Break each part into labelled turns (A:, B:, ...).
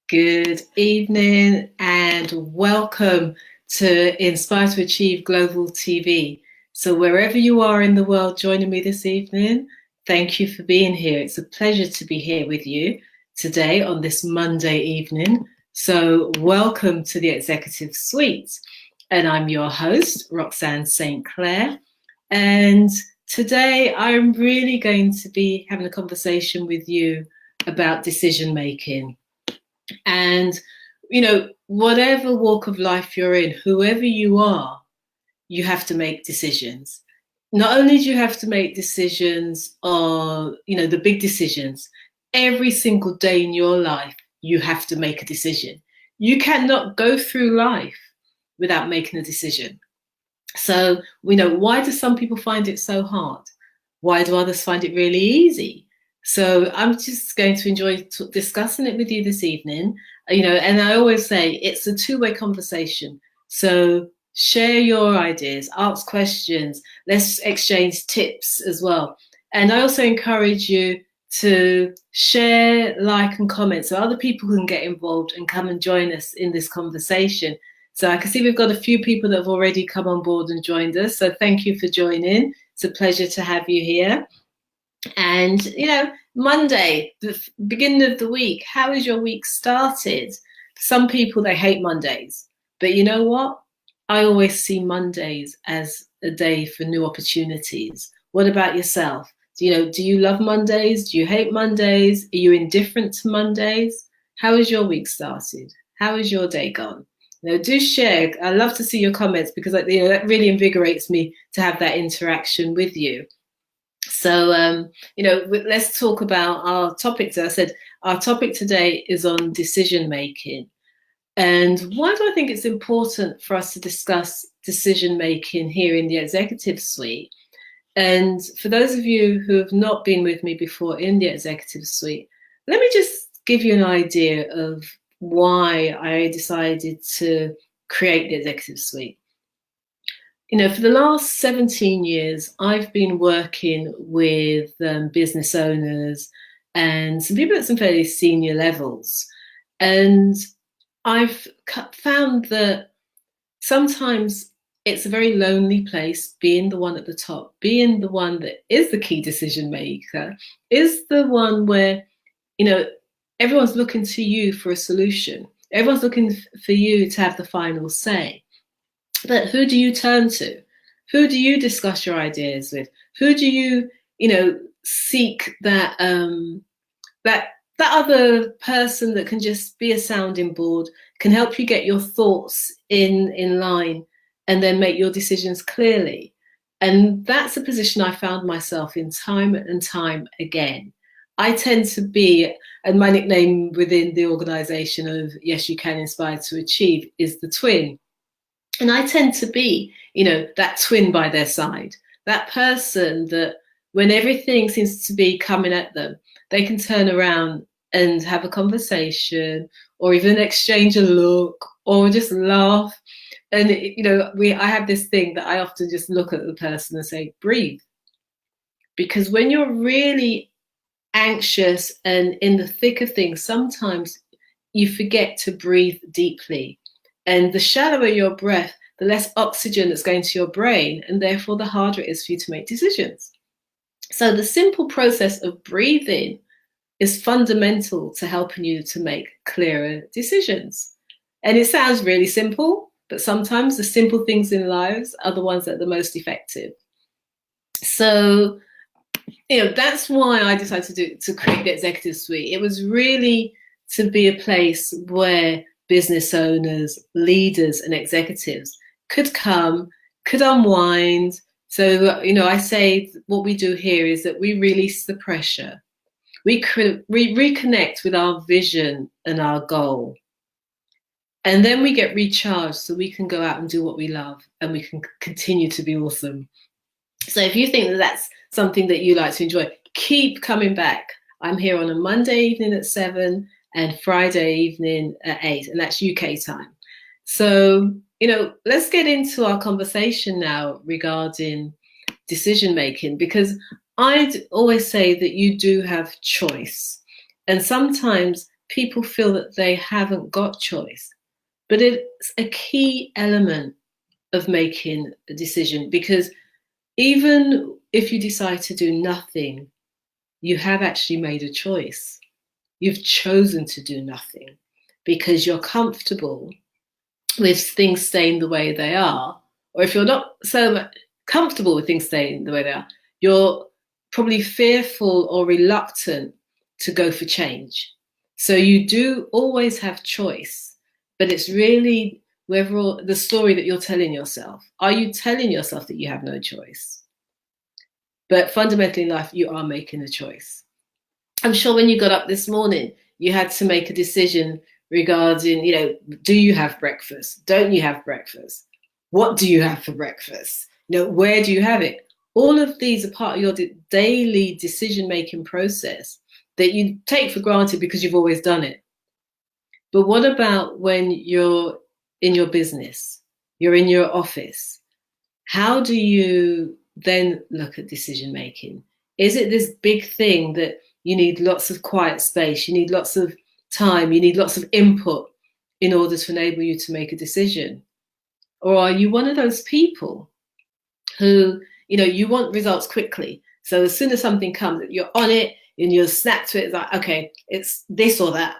A: Good evening and welcome to Inspire to Achieve Global TV. So wherever you are in the world joining me this evening, thank you for being here. It's a pleasure to be here with you today on this Monday evening. So welcome to the Executive Suite. And I'm your host, Roxanne St. Clair. And today I'm really going to be having a conversation with you about decision making. And, whatever walk of life you're in, whoever you are, you have to make decisions. Not only do you have to make decisions on, the big decisions, every single day in your life, you have to make a decision. You cannot go through life without making a decision. So, why do some people find it so hard? Why do others find it really easy? So I'm just going to enjoy discussing it with you this evening. And I always say it's a two-way conversation. So share your ideas, ask questions, let's exchange tips as well. And I also encourage you to share, like, and comment so other people can get involved and come and join us in this conversation. So I can see we've got a few people that have already come on board and joined us. So thank you for joining. It's a pleasure to have you here. And, Monday, the beginning of the week, how has your week started? Some people, they hate Mondays. But you know what? I always see Mondays as a day for new opportunities. What about yourself? Do you love Mondays? Do you hate Mondays? Are you indifferent to Mondays? How has your week started? How has your day gone? Do share. I love to see your comments because that really invigorates me to have that interaction with you. So, let's talk about our topic. As I said, our topic today is on decision making. And why do I think it's important for us to discuss decision making here in the Executive Suite? And for those of you who have not been with me before in the Executive Suite, let me just give you an idea of why I decided to create the Executive Suite. For the last 17 years, I've been working with business owners and some people at some fairly senior levels. And I've found that sometimes it's a very lonely place, being the one at the top, being the one that is the key decision maker, is the one where, everyone's looking to you for a solution. Everyone's looking for you to have the final say. But who do you turn to? Who do you discuss your ideas with? Who do you, seek that that other person that can just be a sounding board, can help you get your thoughts in line, and then make your decisions clearly? And that's a position I found myself in time and time again. I tend to be, and my nickname within the organisation of Yes You Can Inspire to Achieve is the twin. And I tend to be, that twin by their side, that person that when everything seems to be coming at them, they can turn around and have a conversation or even exchange a look or just laugh. And, I have this thing that I often just look at the person and say, breathe. Because when you're really anxious and in the thick of things, sometimes you forget to breathe deeply. And the shallower your breath, the less oxygen that's going to your brain, and therefore the harder it is for you to make decisions. So the simple process of breathing is fundamental to helping you to make clearer decisions. And it sounds really simple, but sometimes the simple things in lives are the ones that are the most effective. So, that's why I decided to create the Executive Suite. It was really to be a place where business owners, leaders, and executives could come, could unwind. So, I say what we do here is that we release the pressure. We reconnect with our vision and our goal. And then we get recharged so we can go out and do what we love and we can continue to be awesome. So if you think that that's something that you like to enjoy, keep coming back. I'm here on a Monday evening at 7 and Friday evening at 8, and that's UK time. So, let's get into our conversation now regarding decision making, because I'd always say that you do have choice. And sometimes people feel that they haven't got choice. But it's a key element of making a decision, because even if you decide to do nothing, you have actually made a choice. You've chosen to do nothing because you're comfortable with things staying the way they are. Or if you're not so comfortable with things staying the way they are, you're probably fearful or reluctant to go for change. So you do always have choice, but it's really whether the story that you're telling yourself. Are you telling yourself that you have no choice? But fundamentally in life, you are making a choice. I'm sure when you got up this morning, you had to make a decision regarding, do you have breakfast? Don't you have breakfast? What do you have for breakfast? Where do you have it? All of these are part of your daily decision-making process that you take for granted because you've always done it. But what about when you're in your business, you're in your office? How do you then look at decision-making? Is it this big thing that you need lots of quiet space, you need lots of time, you need lots of input in order to enable you to make a decision? Or are you one of those people who, you want results quickly? So as soon as something comes, you're on it and you'll snap to it. It's like, okay, it's this or that.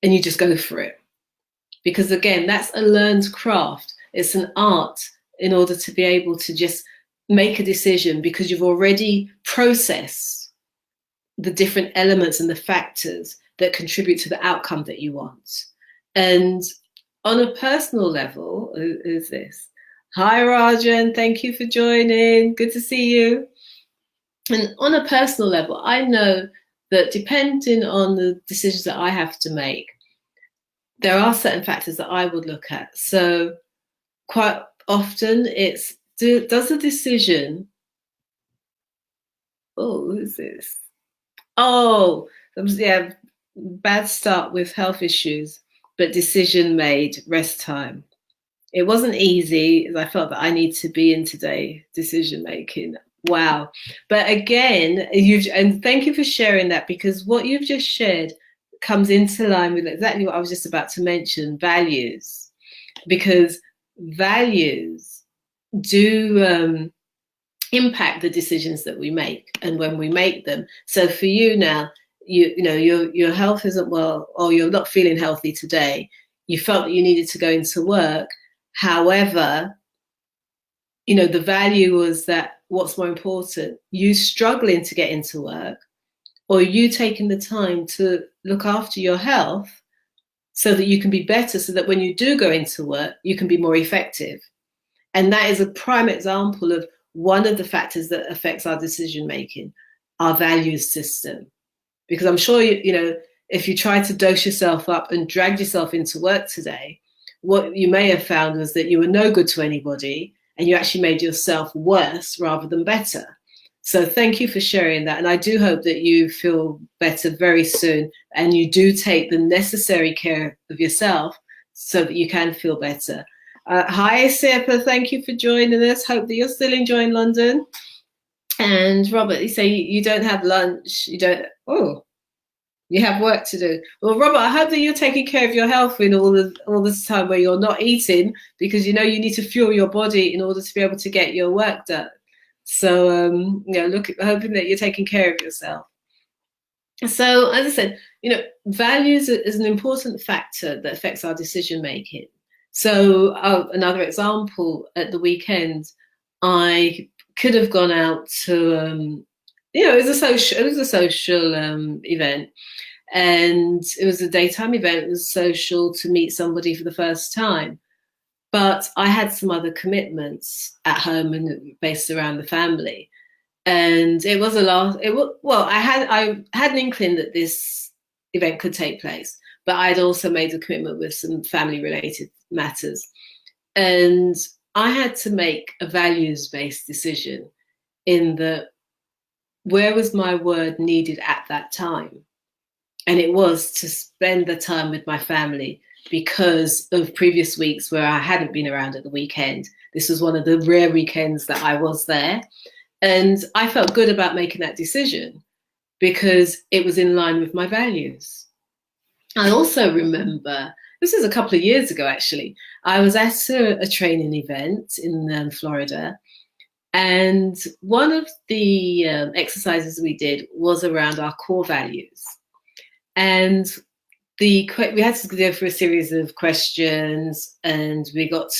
A: And you just go for it. Because again, that's a learned craft. It's an art in order to be able to just make a decision because you've already processed the different elements and the factors that contribute to the outcome that you want. And on a personal level, who's this? Hi, Rajan. Thank you for joining. Good to see you. And on a personal level, I know that depending on the decisions that I have to make, there are certain factors that I would look at. So quite often it's, does the decision, who's this? Yeah, bad start with health issues, but decision made, rest time. It wasn't easy, as I felt that I need to be in today, decision making. Wow. But again, and thank you for sharing that, because what you've just shared comes into line with exactly what I was just about to mention, values. Because values do impact the decisions that we make and when we make them. So for you now, your health isn't well, or you're not feeling healthy today. You felt that you needed to go into work. However, the value was that what's more important, you struggling to get into work, or you taking the time to look after your health so that you can be better, so that when you do go into work, you can be more effective. And that is a prime example of one of the factors that affects our decision making, our values system. Because I'm sure, if you try to dose yourself up and drag yourself into work today, what you may have found was that you were no good to anybody and you actually made yourself worse rather than better. So thank you for sharing that. And I do hope that you feel better very soon and you do take the necessary care of yourself so that you can feel better. Hi, Sirpa. Thank you for joining us. Hope that you're still enjoying London. And Robert, you say you don't have lunch. You have work to do. Well, Robert, I hope that you're taking care of your health in all this time where you're not eating, because you need to fuel your body in order to be able to get your work done. So, hoping that you're taking care of yourself. So, as I said, values is an important factor that affects our decision making. So, another example, at the weekend, I could have gone out to, it was a social event, and it was a daytime event. It was social to meet somebody for the first time. But I had some other commitments at home and based around the family. And it was I had an inkling that this event could take place, but I'd also made a commitment with some family related matters. And I had to make a values-based decision in that, where was my word needed at that time? And it was to spend the time with my family, because of previous weeks where I hadn't been around at the weekend. This was one of the rare weekends that I was there. And I felt good about making that decision because it was in line with my values. I also remember, this is a couple of years ago actually, I was at a training event in Florida, and one of the exercises we did was around our core values. And we had to go through a series of questions, and we got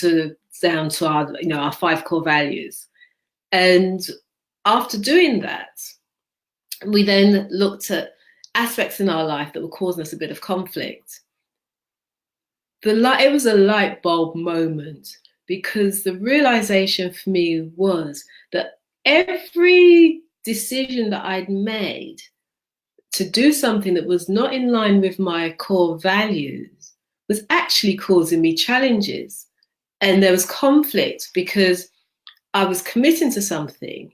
A: down to our 5 core values. And after doing that, we then looked at aspects in our life that were causing us a bit of conflict. It was a light bulb moment, because the realization for me was that every decision that I'd made to do something that was not in line with my core values was actually causing me challenges. And there was conflict because I was committing to something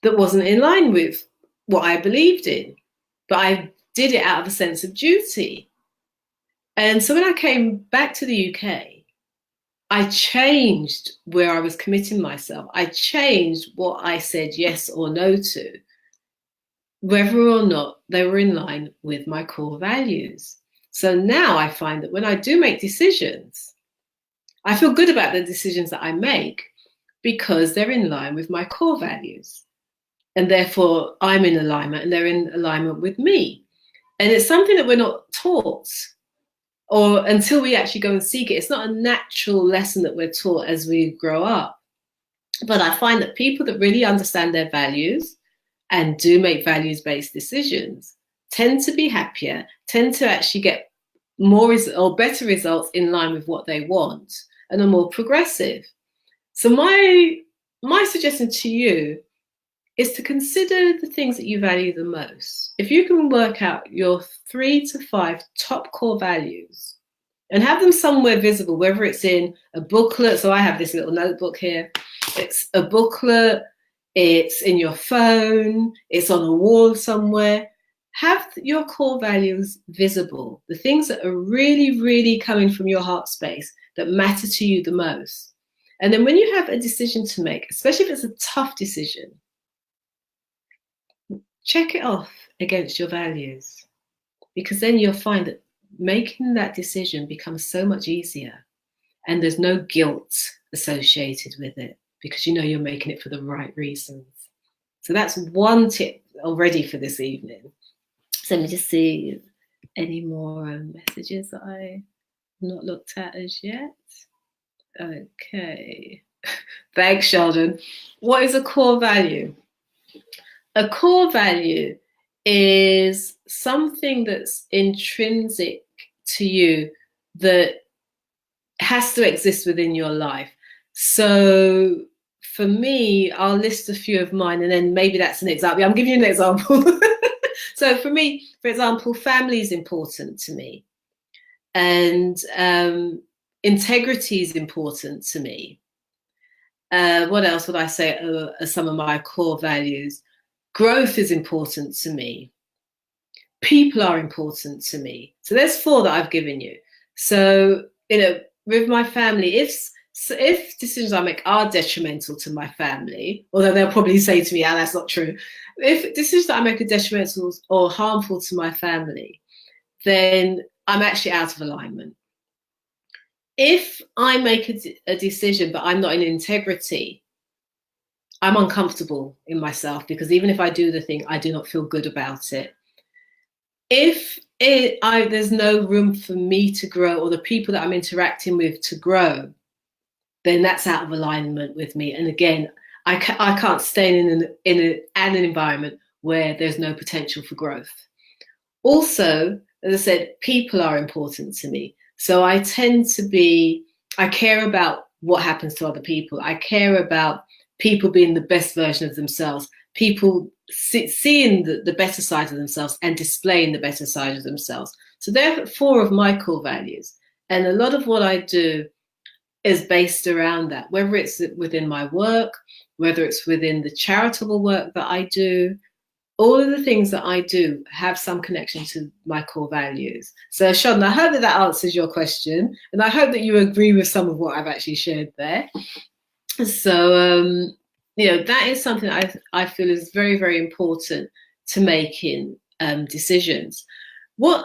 A: that wasn't in line with what I believed in, but I did it out of a sense of duty. And so when I came back to the UK, I changed where I was committing myself. I changed what I said yes or no to, whether or not they were in line with my core values. So now I find that when I do make decisions, I feel good about the decisions that I make because they're in line with my core values. And therefore, I'm in alignment and they're in alignment with me. And it's something that we're not taught, or until we actually go and seek it. It's not a natural lesson that we're taught as we grow up. But I find that people that really understand their values and do make values-based decisions tend to be happier, tend to actually get more or better results in line with what they want, and are more progressive. So my suggestion to you is to consider the things that you value the most. If you can work out your 3 to 5 top core values and have them somewhere visible, whether it's in a booklet. So I have this little notebook here. It's a booklet, it's in your phone, it's on a wall somewhere. Have your core values visible, the things that are really, really coming from your heart space that matter to you the most. And then when you have a decision to make, especially if it's a tough decision, check it off against your values, because then you'll find that making that decision becomes so much easier, and there's no guilt associated with it because you know you're making it for the right reasons. So that's one tip already for this evening. So let me just see any more messages that I've not looked at as yet. Okay. Thanks, Sheldon. What is a core value? A core value is something that's intrinsic to you that has to exist within your life. So for me, I'll list a few of mine, and then maybe that's an example. I'm giving you an example. So for me, for example, family is important to me, and integrity is important to me. What else would I say are some of my core values? Growth is important to me. People are important to me. So there's 4 that I've given you. So, with my family, if decisions I make are detrimental to my family, although they'll probably say to me, that's not true. If decisions that I make are detrimental or harmful to my family, then I'm actually out of alignment. If I make a decision, but I'm not in integrity, I'm uncomfortable in myself, because even if I do the thing, I do not feel good about it. If there's no room for me to grow, or the people that I'm interacting with to grow, then that's out of alignment with me. And again, I can't stay in an environment where there's no potential for growth. Also, as I said, people are important to me. So I care about what happens to other people. I care about people being the best version of themselves, people seeing the better side of themselves and displaying the better side of themselves. So they're 4 of my core values. And a lot of what I do is based around that, whether it's within my work, whether it's within the charitable work that I do. All of the things that I do have some connection to my core values. So, Sheldon, I hope that answers your question, and I hope that you agree with some of what I've actually shared there. So, that is something I feel is very, very important to making decisions. What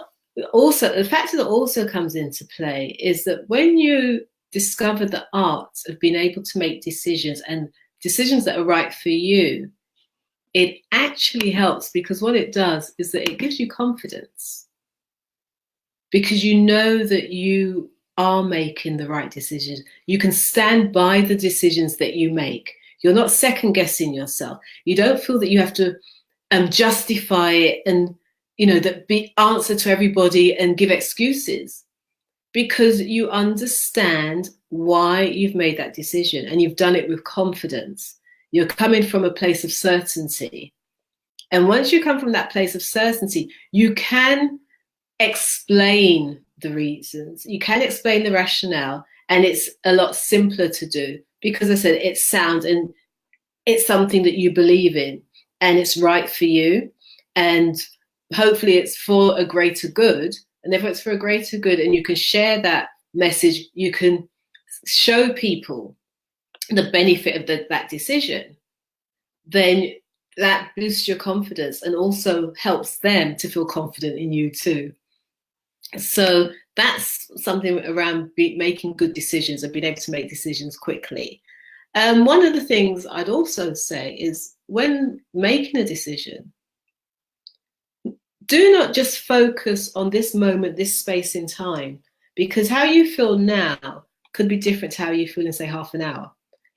A: Also, the factor that also comes into play is that when you discover the art of being able to make decisions and decisions that are right for you, it actually helps, because what it does is that it gives you confidence, because you know that you are making the right decisions. You can stand by the decisions that you make. You're not second guessing yourself. You don't feel that you have to justify it and, that be answer to everybody and give excuses, because you understand why you've made that decision and you've done it with confidence. You're coming from a place of certainty. And once you come from that place of certainty, you can explain the reasons, you can explain the rationale, and it's a lot simpler to do because I said it's sound and it's something that you believe in and it's right for you. And hopefully it's for a greater good. And if it's for a greater good and you can share that message, you can show people the benefit of that decision, then that boosts your confidence and also helps them to feel confident in you too. So that's something around making good decisions and being able to make decisions quickly. One of the things I'd also say is when making a decision, do not just focus on this moment, this space in time, because how you feel now could be different to how you feel in, say, half an hour.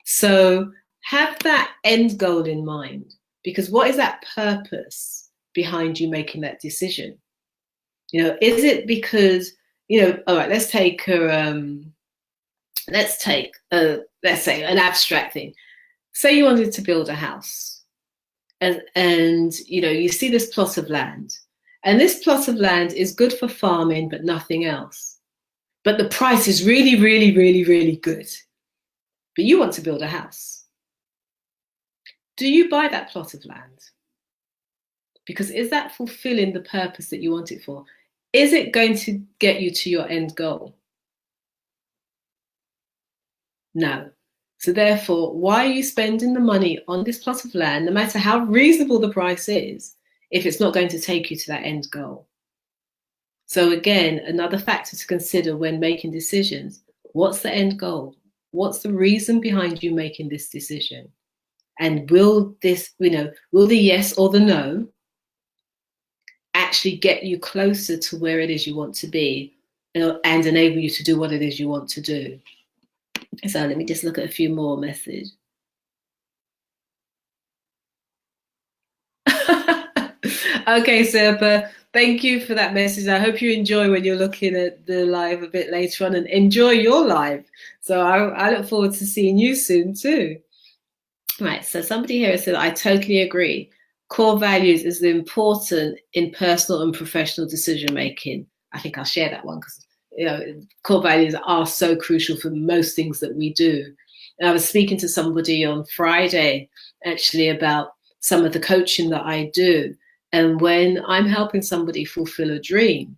A: So have that end goal in mind, because what is that purpose behind you making that decision? Is it because, all right, let's say an abstract thing. Say you wanted to build a house and you see this plot of land, and this plot of land is good for farming, but nothing else. But the price is really, really, really, really good. But you want to build a house. Do you buy that plot of land? Because is that fulfilling the purpose that you want it for? Is it going to get you to your end goal? No. So therefore, why are you spending the money on this plot of land, no matter how reasonable the price is, if it's not going to take you to that end goal? So again, another factor to consider when making decisions: what's the end goal? What's the reason behind you making this decision? And will the yes or the no actually get you closer to where it is you want to be, and enable you to do what it is you want to do? So let me just look at a few more messages. Okay, Serpa, thank you for that message. I hope you enjoy when you're looking at the live a bit later on, and enjoy your live. So I look forward to seeing you soon too. Right, so somebody here said, I totally agree. Core values is important in personal and professional decision making. I think I'll share that one because core values are so crucial for most things that we do. And I was speaking to somebody on Friday actually about some of the coaching that I do. And when I'm helping somebody fulfill a dream,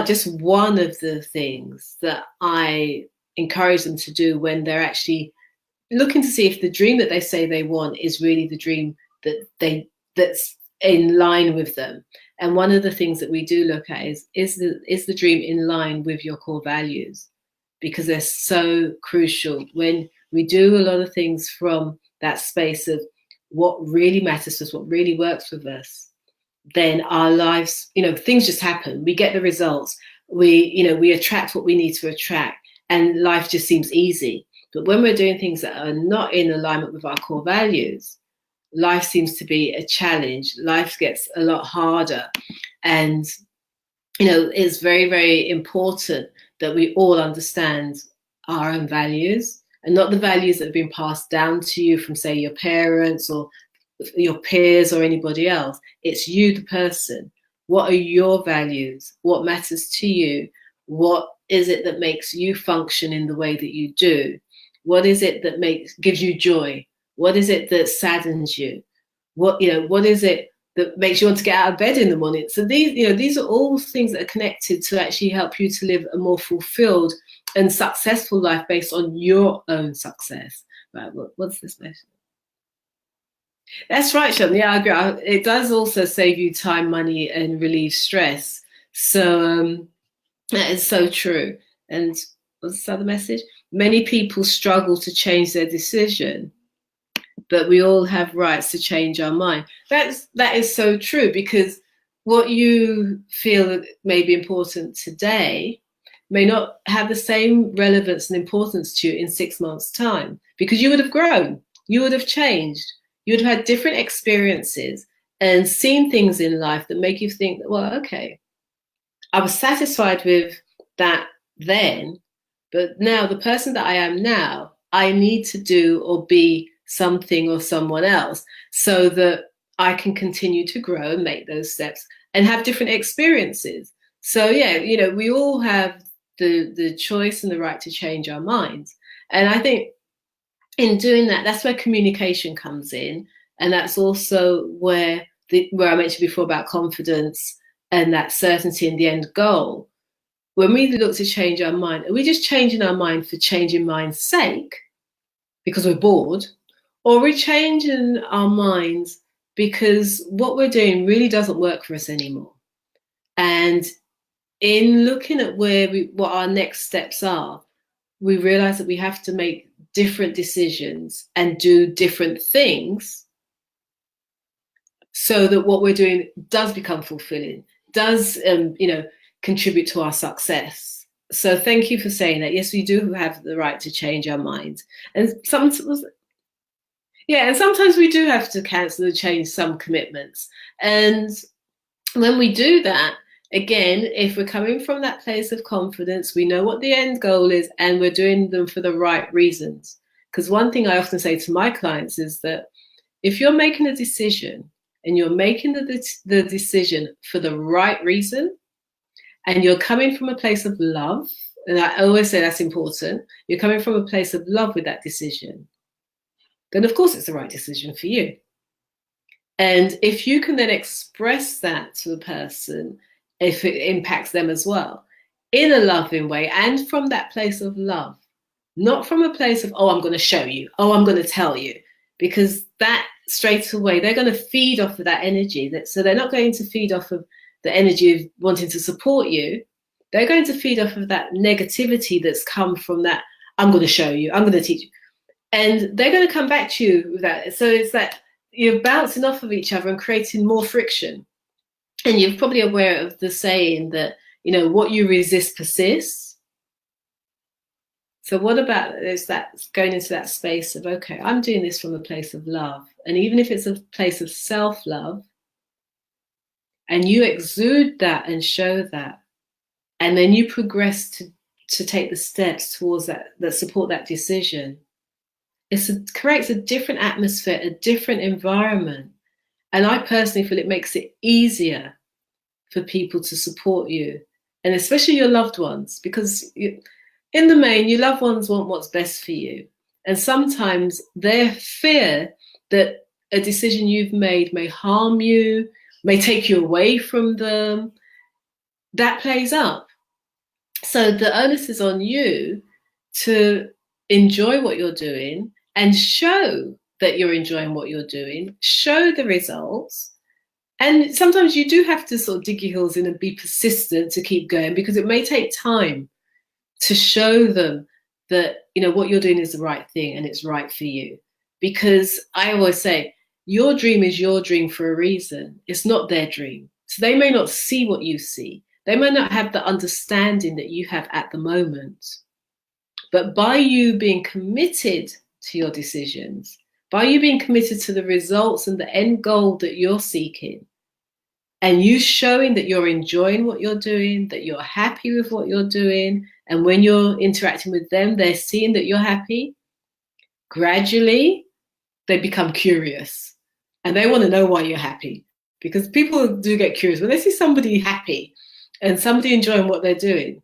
A: just one of the things that I encourage them to do when they're actually looking to see if the dream that they say they want is really the dream that's in line with them. And one of the things that we do look at is the dream in line with your core values, because they're so crucial. When we do a lot of things from that space of what really matters to us, what really works with us, then our lives, things just happen. We get the results. We attract what we need to attract, and life just seems easy. But when we're doing things that are not in alignment with our core values, life seems to be a challenge. Life gets a lot harder. And, it's very, very important that we all understand our own values, and not the values that have been passed down to you from, say, your parents or your peers or anybody else. It's you, the person. What are your values? What matters to you? What is it that makes you function in the way that you do? What is it that gives you joy? What is it that saddens you? What is it that makes you want to get out of bed in the morning? So these are all things that are connected to actually help you to live a more fulfilled and successful life based on your own success. Right, what's this message? That's right, Sean. Yeah, I agree. It does also save you time, money, and relieve stress. So that is so true. And what's the other message? Many people struggle to change their decision, but we all have rights to change our mind. That is so true, because what you feel may be important today may not have the same relevance and importance to you in 6 months' time, because you would have grown, you would have changed, you would have had different experiences and seen things in life that make you think, well, okay, I was satisfied with that then, but now the person that I am now, I need to do or be something or someone else so that I can continue to grow and make those steps and have different experiences. So yeah, we all have the choice and the right to change our minds. And I think in doing that, that's where communication comes in. And that's also where I mentioned before about confidence and that certainty in the end goal. When we look to change our mind, are we just changing our mind for changing mind's sake because we're bored? Or are we changing our minds because what we're doing really doesn't work for us anymore? And in looking at what our next steps are, we realize that we have to make different decisions and do different things so that what we're doing does become fulfilling, does contribute to our success. So thank you for saying that. Yes, we do have the right to change our minds. And sometimes we do have to cancel or change some commitments. And when we do that, again, if we're coming from that place of confidence, we know what the end goal is and we're doing them for the right reasons. Because one thing I often say to my clients is that if you're making a decision and you're making the decision for the right reason, and you're coming from a place of love, and I always say that's important, you're coming from a place of love with that decision, then of course it's the right decision for you. And if you can then express that to a person, if it impacts them as well, in a loving way and from that place of love, not from a place of, oh, I'm going to show you, oh, I'm going to tell you, because that straight away, they're going to feed off of that energy. So they're not going to feed off of the energy of wanting to support you. They're going to feed off of that negativity that's come from that, I'm going to show you, I'm going to teach you. And they're going to come back to you with that. So it's that you're bouncing off of each other and creating more friction. And you're probably aware of the saying that, what you resist persists. So what about is that going into that space of, okay, I'm doing this from a place of love. And even if it's a place of self-love, and you exude that and show that, and then you progress to take the steps towards that support that decision, it creates a different atmosphere, a different environment. And I personally feel it makes it easier for people to support you, and especially your loved ones, because in the main, your loved ones want what's best for you. And sometimes their fear that a decision you've made may harm you, may take you away from them, that plays up. So the onus is on you to enjoy what you're doing and show that you're enjoying what you're doing, show the results. And sometimes you do have to sort of dig your heels in and be persistent to keep going, because it may take time to show them that, what you're doing is the right thing and it's right for you. Because I always say, your dream is your dream for a reason. It's not their dream. So they may not see what you see. They may not have the understanding that you have at the moment. But by you being committed to your decisions, by you being committed to the results and the end goal that you're seeking, and you showing that you're enjoying what you're doing, that you're happy with what you're doing, and when you're interacting with them, they're seeing that you're happy, gradually they become curious and they want to know why you're happy. Because people do get curious when they see somebody happy and somebody enjoying what they're doing.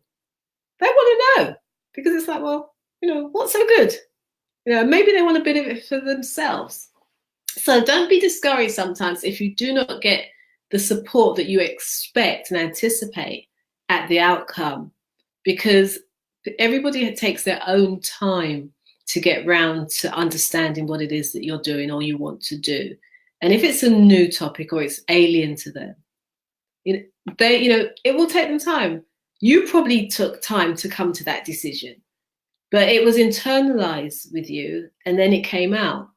A: They want to know, because it's like, well, what's so good? Maybe they want a bit of it for themselves. So don't be discouraged sometimes if you do not get the support that you expect and anticipate at the outcome, because everybody takes their own time to get round to understanding what it is that you're doing or you want to do. And if it's a new topic or it's alien to them, it will take them time. You probably took time to come to that decision, but it was internalized with you and then it came out.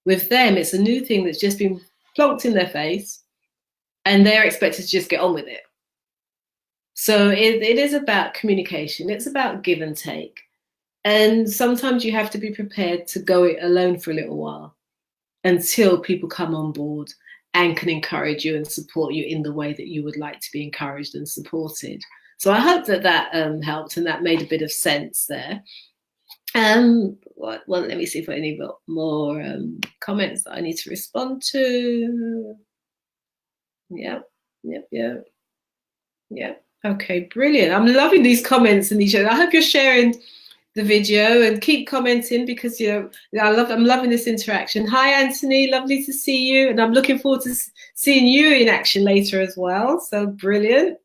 A: With them, it's a new thing that's just been plonked in their face and they're expected to just get on with it. So it is about communication. It's about give and take. And sometimes you have to be prepared to go it alone for a little while until people come on board and can encourage you and support you in the way that you would like to be encouraged and supported. So I hope that helped and that made a bit of sense there. Well, let me see if I need more comments that I need to respond to. Yep. Okay, brilliant. I'm loving these comments and I hope you're sharing the video and keep commenting because I'm loving this interaction. Hi Anthony, lovely to see you, and I'm looking forward to seeing you in action later as well. So brilliant.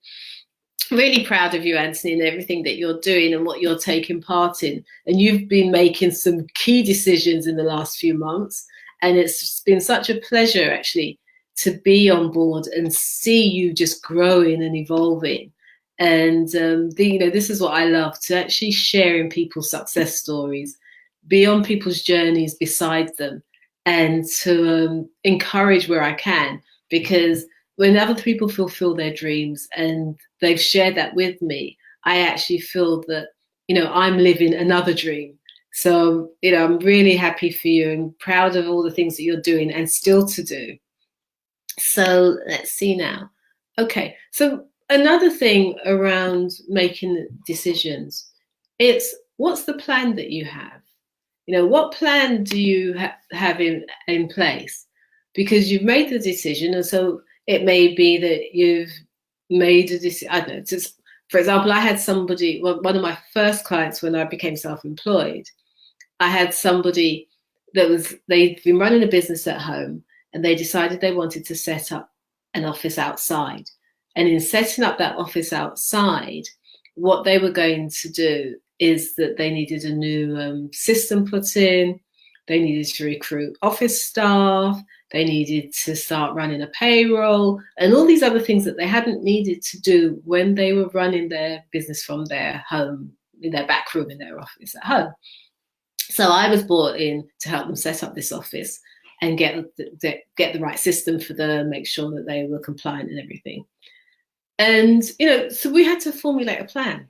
A: Really proud of you, Anthony, and everything that you're doing and what you're taking part in. And you've been making some key decisions in the last few months, and it's been such a pleasure actually to be on board and see you just growing and evolving. And this is what I love, to actually sharing people's success stories, be on people's journeys beside them, and to encourage where I can, because when other people fulfill their dreams and they've shared that with me, I actually feel that, I'm living another dream. So, I'm really happy for you and proud of all the things that you're doing and still to do. So let's see now. Okay, so another thing around making decisions, it's what's the plan that you have? What plan do you have in place? Because you've made the decision, and so it may be that you've made a decision. I don't know. For example, I had somebody, one of my first clients when I became self-employed, I had somebody they'd been running a business at home and they decided they wanted to set up an office outside. And in setting up that office outside, what they were going to do is that they needed a new system put in. They needed to recruit office staff. They needed to start running a payroll and all these other things that they hadn't needed to do when they were running their business from their home, in their back room in their office at home. So I was brought in to help them set up this office and get the right system for them, make sure that they were compliant and everything. And, so we had to formulate a plan.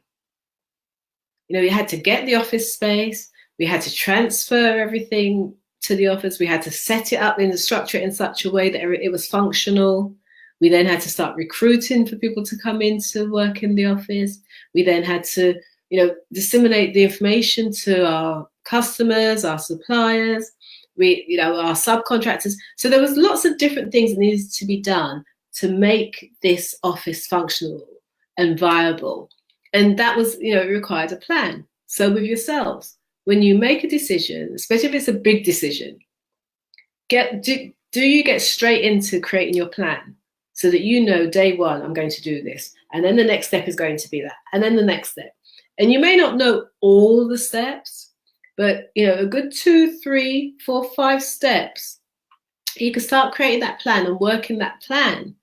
A: We had to get the office space. We had to transfer everything to the office. We had to set it up and structure it in such a way that it was functional. We then had to start recruiting for people to come in to work in the office. We then had to, disseminate the information to our customers, our suppliers, our subcontractors. So there was lots of different things that needed to be done to make this office functional and viable. And that was, it required a plan. So with yourselves, when you make a decision, especially if it's a big decision, do you get straight into creating your plan so that day one, I'm going to do this. And then the next step is going to be that. And then the next step. And you may not know all the steps, but, a good 2, 3, 4, 5 steps, you can start creating that plan and working that plan.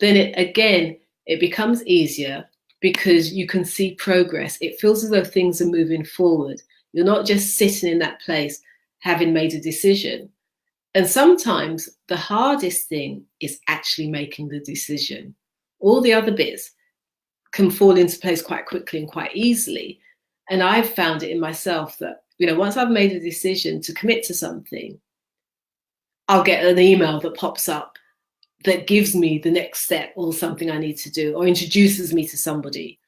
A: Then it becomes easier because you can see progress. It feels as though things are moving forward. You're not just sitting in that place having made a decision. And sometimes the hardest thing is actually making the decision. All the other bits can fall into place quite quickly and quite easily. And I've found it in myself that, once I've made a decision to commit to something, I'll get an email that pops up that gives me the next step or something I need to do, or introduces me to somebody.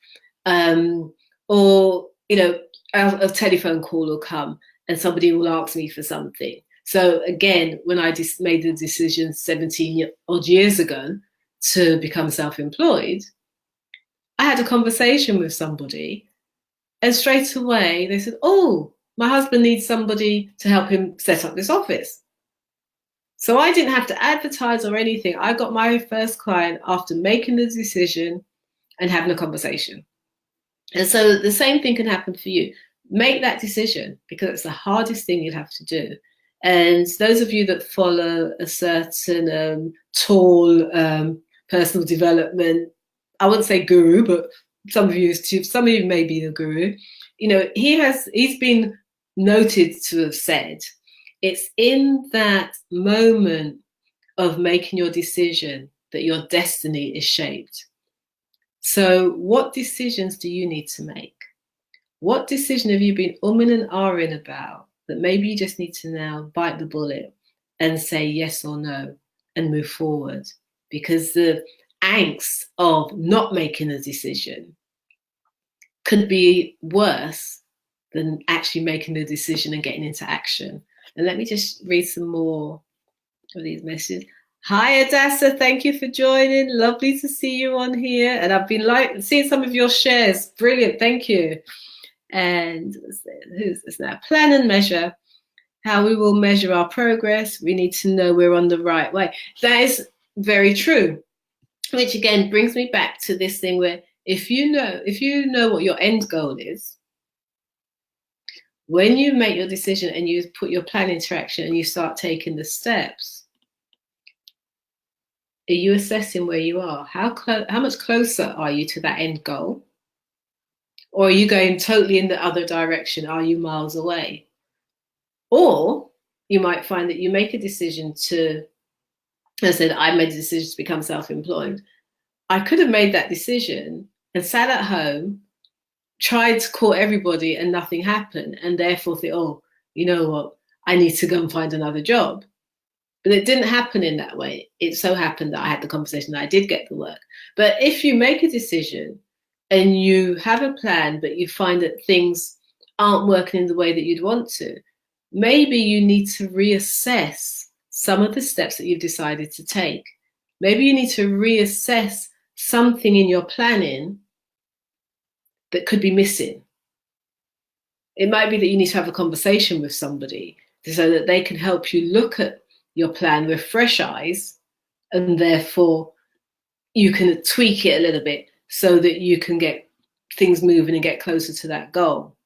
A: Or, a telephone call will come and somebody will ask me for something. So again, when I just made the decision 17 odd years ago to become self-employed, I had a conversation with somebody and straight away they said, oh, my husband needs somebody to help him set up this office. So I didn't have to advertise or anything. I got my first client after making the decision and having a conversation. And so the same thing can happen for you. Make that decision because it's the hardest thing you'll have to do. And those of you that follow a certain tall personal development I wouldn't say guru, but some of you may be the guru. You know, he's been noted to have said, it's in that moment of making your decision that your destiny is shaped. So what decisions do you need to make? What decision have you been umming and ahhing about that maybe you just need to now bite the bullet and say yes or no and move forward? Because the angst of not making a decision could be worse than actually making the decision and getting into action. And let me just read some more of these messages. Hi, Adassa. Thank you for joining. Lovely to see you on here. And I've been seeing some of your shares. Brilliant. Thank you. And who's this now? Plan and measure. How we will measure our progress. We need to know we're on the right way. That is very true. Which again brings me back to this thing where if you know what your end goal is, when you make your decision and you put your plan into action and you start taking the steps, are you assessing where you are? How much closer are you to that end goal? Or are you going totally in the other direction? Are you miles away? Or you might find that you make a decision to, as I said, I made a decision to become self-employed. I could have made that decision and sat at home, tried to call everybody and nothing happened, and therefore think, oh, you know what, I need to go and find another job. But it didn't happen in that way. It so happened that I had the conversation, that I did get the work. But if you make a decision and you have a plan, but you find that things aren't working in the way that you'd want to, maybe you need to reassess some of the steps that you've decided to take. Maybe you need to reassess something in your planning that could be missing. It might be that you need to have a conversation with somebody so that they can help you look at your plan with fresh eyes, and therefore you can tweak it a little bit so that you can get things moving and get closer to that goal.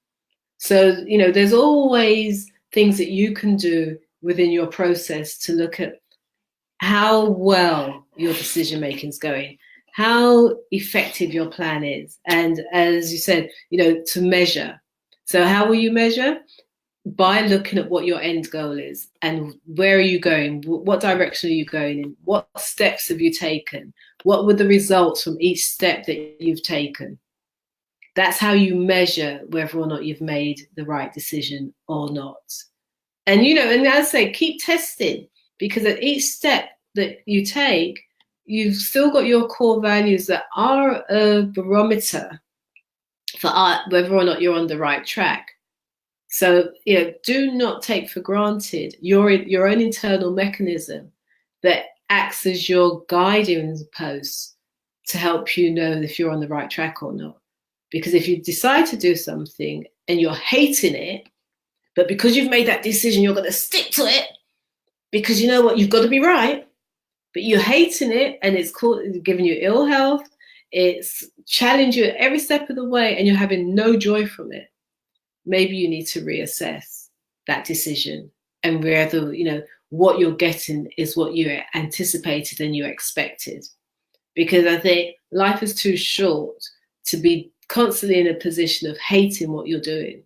A: So, you know, there's always things that you can do within your process to look at how well your decision making is going, how effective your plan is. And as you said, you know, to measure. So how will you measure? By looking at what your end goal is and where are you going? What direction are you going in? What steps have you taken? What were the results from each step that you've taken? That's how you measure whether or not you've made the right decision or not. And, you know, and as I say, keep testing, because at each step that you take, you've still got your core values that are a barometer for whether or not you're on the right track. So, you know, do not take for granted your own internal mechanism that acts as your guiding post to help you know if you're on the right track or not. Because if you decide to do something and you're hating it, but because you've made that decision, you're going to stick to it because you know what, you've got to be right, but you're hating it and it's giving you ill health, it's challenging you at every step of the way and you're having no joy from it. Maybe you need to reassess that decision and whether, you know, what you're getting is what you anticipated and you expected. Because I think life is too short to be constantly in a position of hating what you're doing.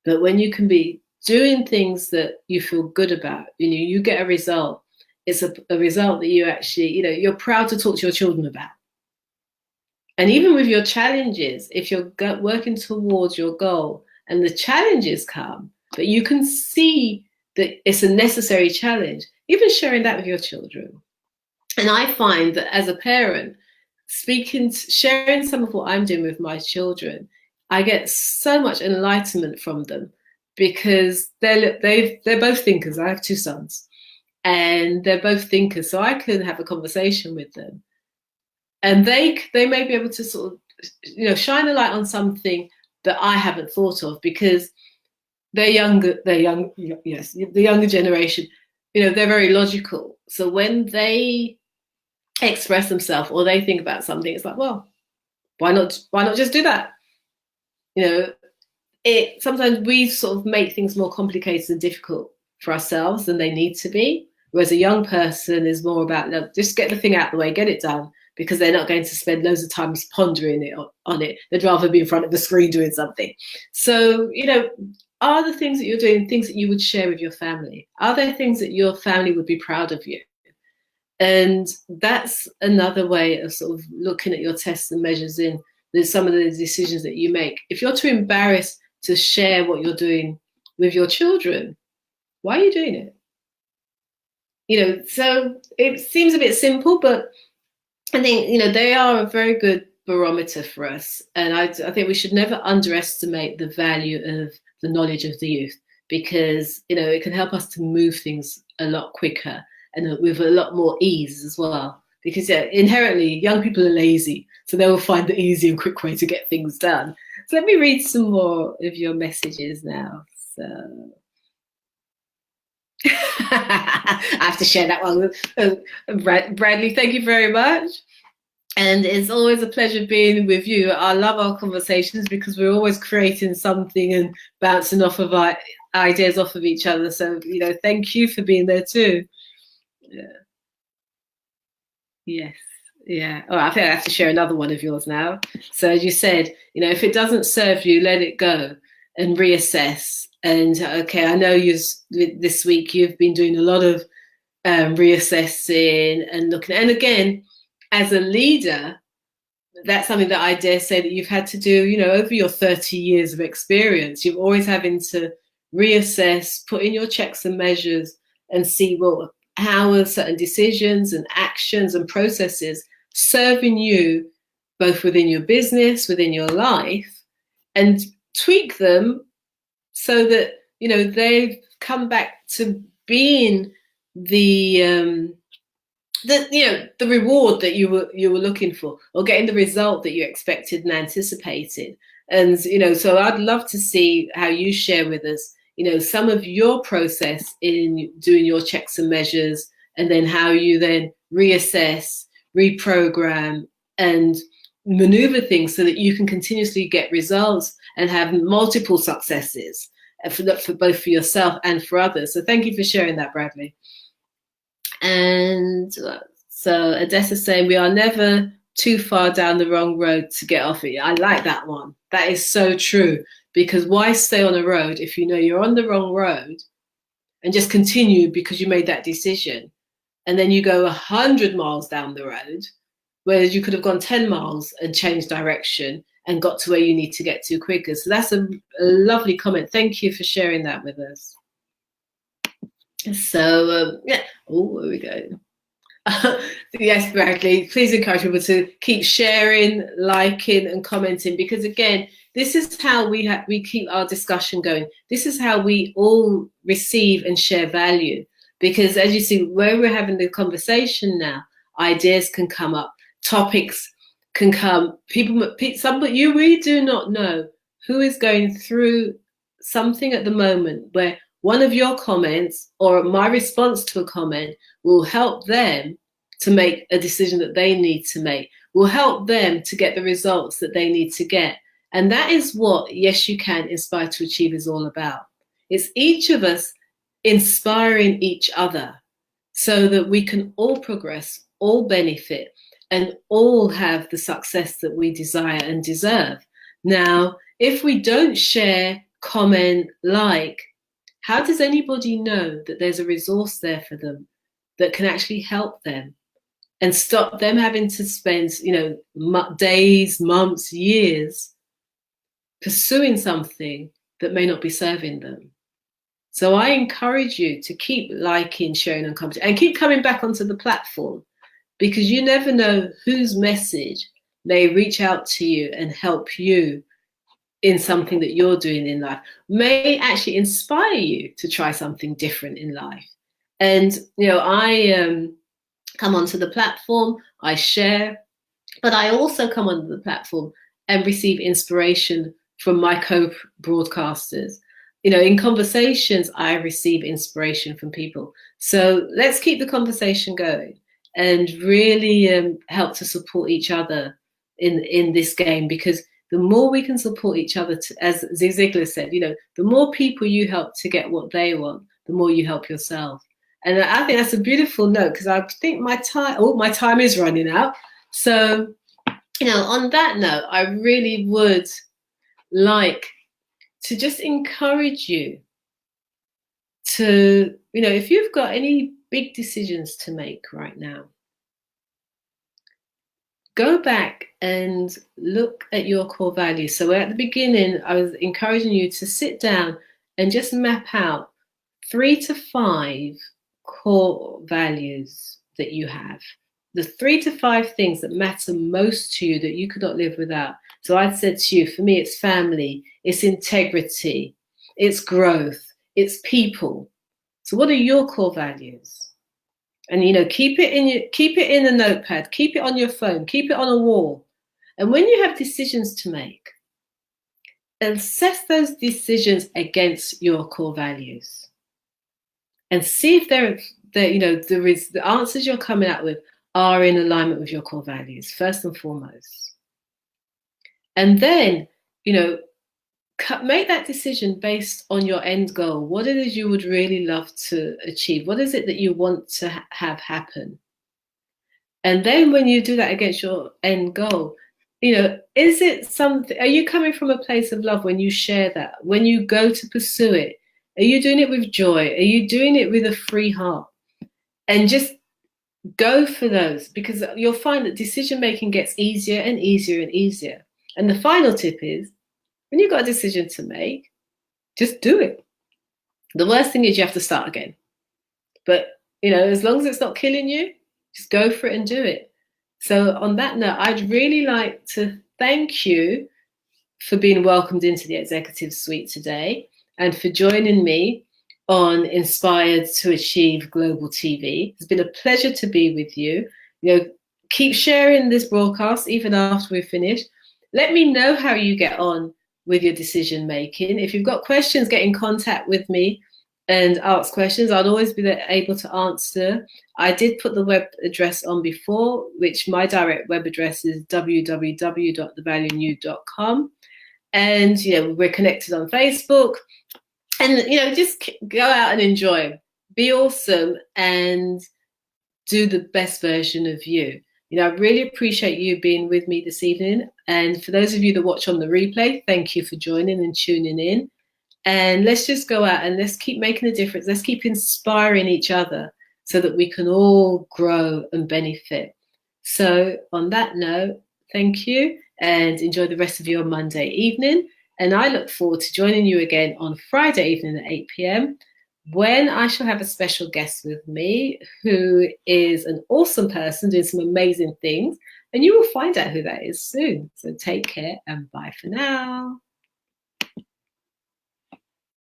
A: But when you can be doing things that you feel good about, you know, you get a result. It's a result that you actually, you know, you're proud to talk to your children about. And even with your challenges, if you're working towards your goal and the challenges come, but you can see that it's a necessary challenge, even sharing that with your children. And I find that as a parent, sharing some of what I'm doing with my children, I get so much enlightenment from them because they're both thinkers. I have two sons and they're both thinkers. So I can have a conversation with them and they may be able to sort of, you know, shine a light on something that I haven't thought of because the younger generation, you know, they're very logical. So when they express themselves or they think about something, it's like, well, why not just do that? You know, sometimes we sort of make things more complicated and difficult for ourselves than they need to be. Whereas a young person is more about, look, just get the thing out of the way, get it done, because they're not going to spend loads of time pondering on it. They'd rather be in front of the screen doing something. So, are the things that you're doing things that you would share with your family? Are there things that your family would be proud of you? And that's another way of sort of looking at your tests and measures in some of the decisions that you make. If you're too embarrassed to share what you're doing with your children, why are you doing it? So it seems a bit simple, but I think, they are a very good barometer for us. And I think we should never underestimate the value of the knowledge of the youth, because, it can help us to move things a lot quicker and with a lot more ease as well. Because inherently, young people are lazy, so they will find the easy and quick way to get things done. So let me read some more of your messages now. So I have to share that one with Bradley. Thank you very much. And it's always a pleasure being with you. I love our conversations because we're always creating something and bouncing off of our ideas off of each other. So, thank you for being there too. Yeah. Yes. Yeah. Oh, I think I have to share another one of yours now. So as you said, if it doesn't serve you, let it go and reassess. And okay, I know this week you've been doing a lot of reassessing and looking. And again, as a leader, that's something that I dare say that you've had to do, over your 30 years of experience. You're always having to reassess, put in your checks and measures and see, well, how are certain decisions and actions and processes serving you both within your business, within your life, and tweak them so that, they've come back to being the reward that you were looking for, or getting the result that you expected and anticipated. And so I'd love to see how you share with us some of your process in doing your checks and measures, and then how you then reassess, reprogram and maneuver things so that you can continuously get results and have multiple successes for both for yourself and for others. So thank you for sharing that, Bradley. And so Odessa's saying, we are never too far down the wrong road to get off it. I like that one. That is so true, because why stay on a road if you're on the wrong road and just continue because you made that decision, and then you go 100 miles down the road, whereas you could have gone 10 miles and changed direction and got to where you need to get to quicker. So that's a lovely comment. Thank you for sharing that with us. So, yeah. Oh, there we go. Yes, Bradley, please encourage people to keep sharing, liking and commenting, because again, this is how we keep our discussion going. This is how we all receive and share value, because as you see, where we're having the conversation now, ideas can come up, topics can come, we do not know who is going through something at the moment where one of your comments or my response to a comment will help them to make a decision that they need to make, will help them to get the results that they need to get. And that is what Yes You Can Inspire to Achieve is all about. It's each of us inspiring each other so that we can all progress, all benefit, and all have the success that we desire and deserve. Now, if we don't share, comment, like, how does anybody know that there's a resource there for them that can actually help them and stop them having to spend, days, months, years pursuing something that may not be serving them? So I encourage you to keep liking, sharing and commenting, and keep coming back onto the platform, because you never know whose message may reach out to you and help you in something that you're doing in life, may actually inspire you to try something different in life. And, I come onto the platform, I share, but I also come onto the platform and receive inspiration from my co-broadcasters. In conversations, I receive inspiration from people. So let's keep the conversation going and really help to support each other in this game, because the more we can support each other, as Zig Ziglar said, the more people you help to get what they want, the more you help yourself. And I think that's a beautiful note, because I think my time is running out. So, on that note, I really would like to just encourage you to, if you've got any big decisions to make right now, go back and look at your core values. So at the beginning, I was encouraging you to sit down and just map out 3 to 5 core values that you have. The 3 to 5 things that matter most to you that you could not live without. So I'd said to you, for me, it's family, it's integrity, it's growth, it's people. So what are your core values? And keep it in a notepad, keep it on your phone, keep it on a wall. And when you have decisions to make, assess those decisions against your core values, and see if the answers you're coming out with are in alignment with your core values, first and foremost. And then, make that decision based on your end goal. What it is you would really love to achieve? What is it that you want to have happen? And then when you do that against your end goal, is it something, are you coming from a place of love when you share that? When you go to pursue it, are you doing it with joy? Are you doing it with a free heart? And just go for those, because you'll find that decision making gets easier and easier and easier. And the final tip is, when you've got a decision to make, just do it. The worst thing is you have to start again. But, as long as it's not killing you, just go for it and do it. So on that note, I'd really like to thank you for being welcomed into the Executive Suite today and for joining me on Inspired to Achieve Global TV. It's been a pleasure to be with you. Keep sharing this broadcast even after we've finished. Let me know how you get on with your decision making. If you've got questions, get in contact with me and ask questions. I'll always be able to answer. I did put the web address on before, which my direct web address is www.thevaluenew.com. And, we're connected on Facebook. And, just go out and enjoy. Be awesome and do the best version of you. I really appreciate you being with me this evening. And for those of you that watch on the replay, thank you for joining and tuning in. And let's just go out and let's keep making a difference. Let's keep inspiring each other so that we can all grow and benefit. So on that note, thank you and enjoy the rest of your Monday evening. And I look forward to joining you again on Friday evening at 8 p.m. when I shall have a special guest with me who is an awesome person doing some amazing things. And you will find out who that is soon. So take care and bye for now.